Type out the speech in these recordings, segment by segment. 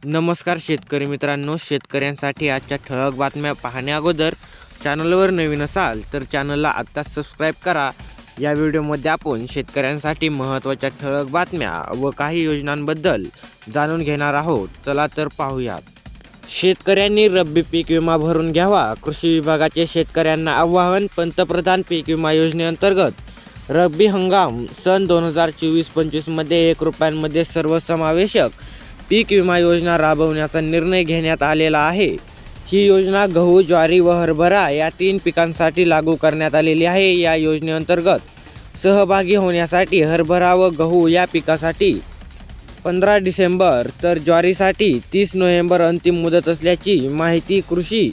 नमस्कार शेतकरी मित्रांनो, शेतकऱ्यांसाठी आजच्या ठळक बातम्या पाहण्या अगोदर चॅनलवर नवीन असाल तर चॅनलला आत्ताच सबस्क्राईब करा। या व्हिडिओमध्ये आपण शेतकऱ्यांसाठी महत्त्वाच्या ठळक बातम्या व काही योजनांबद्दल जाणून घेणार आहोत। चला तर पाहूयात। शेतकऱ्यांनी रब्बी पीक विमा भरून घ्यावा, कृषी विभागाचे शेतकऱ्यांना आवाहन। पंतप्रधान पीक विमा योजनेअंतर्गत रब्बी हंगाम सन 2024-25 मध्ये ₹1 सर्वसमावेशक पीक विमा योजना राबवण्याचा निर्णय घेण्यात आलेला आहे। ही योजना गहू, ज्वारी व हरभरा या 3 पिकांसाठी लागू करण्यात आलेली आहे। या योजनेअंतर्गत सहभागी होण्यासाठी हरभरा व गहू या पिकासाठी 15 डिसेंबर तर ज्वारीसाठी 30 नोव्हेंबर अंतिम मुदत असल्याची माहिती कृषी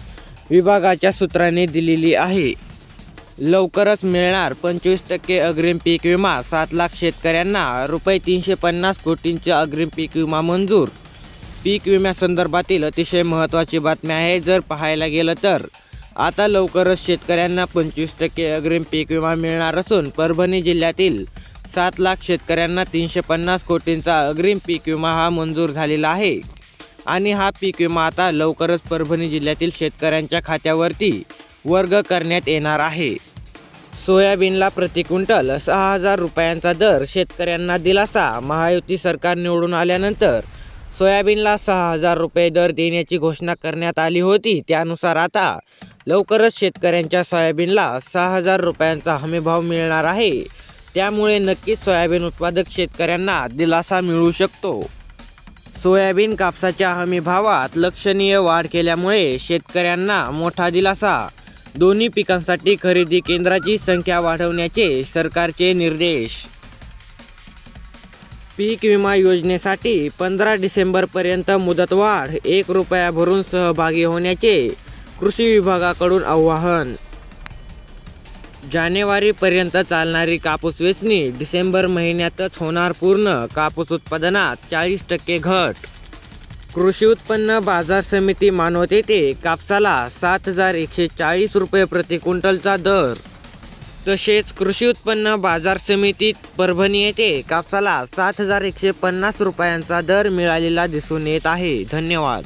विभागाच्या सूत्रांनी दिलेली आहे। लवकरच मिळणार 25% अग्रिम पीक विमा। 7 लाख शेतकऱ्यांना ₹350 कोटींचा अग्रिम पीक विमा मंजूर। पीक विम्यासंदर्भातील अतिशय महत्त्वाची बातमी आहे। जर पाहायला गेलं तर आता लवकरच शेतकऱ्यांना 25% अग्रिम पीक विमा मिळणार असून परभणी जिल्ह्यातील 7 लाख शेतकऱ्यांना 350 कोटींचा अग्रिम पीक विमा हा मंजूर झालेला आहे आणि हा पीक विमा आता लवकरच परभणी जिल्ह्यातील शेतकऱ्यांच्या खात्यावरती वर्ग करण्यात येणार आहे। सोयाबीनला प्रति क्विंटल 6,000 रुपयांचा दर, शेतकऱ्यांना दिलासा। महायुती सरकार निवडून आल्यानंतर सोयाबीनला 6,000 रुपये दर देण्याची घोषणा करण्यात आली होती। त्यानुसार आता लवकरच शेतकऱ्यांच्या सोयाबीनला 6,000 रुपयांचा हमीभाव मिळणार आहे। त्यामुळे नक्कीच सोयाबीन उत्पादक शेतकऱ्यांना दिलासा मिळू शकतो। सोयाबीन कापसाच्या हमीभावात लक्षणीय वाढ केल्यामुळे शेतकऱ्यांना मोठा दिलासा। दोन्ही पिकांसाठी खरेदी केंद्राची संख्या वाढवण्याचे सरकारचे निर्देश। पीक विमा योजनेसाठी 15 डिसेंबरपर्यंत मुदतवाढ, ₹1 भरून सहभागी होण्याचे कृषी विभागाकडून आवाहन। जानेवारीपर्यंत चालणारी कापूस वेचणी, डिसेंबर महिन्यातच होणार पूर्ण। कापूस उत्पादनात 40% घट। कृषी उत्पन्न बाजार समिती मानवत येथे कापसाला 7,140 रुपये प्रति क्विंटलचा दर। तसेच कृषी उत्पन्न बाजार समितीत परभणी येथे कापसाला 7,150 रुपयांचा दर मिळालेला दिसून येत आहे। धन्यवाद।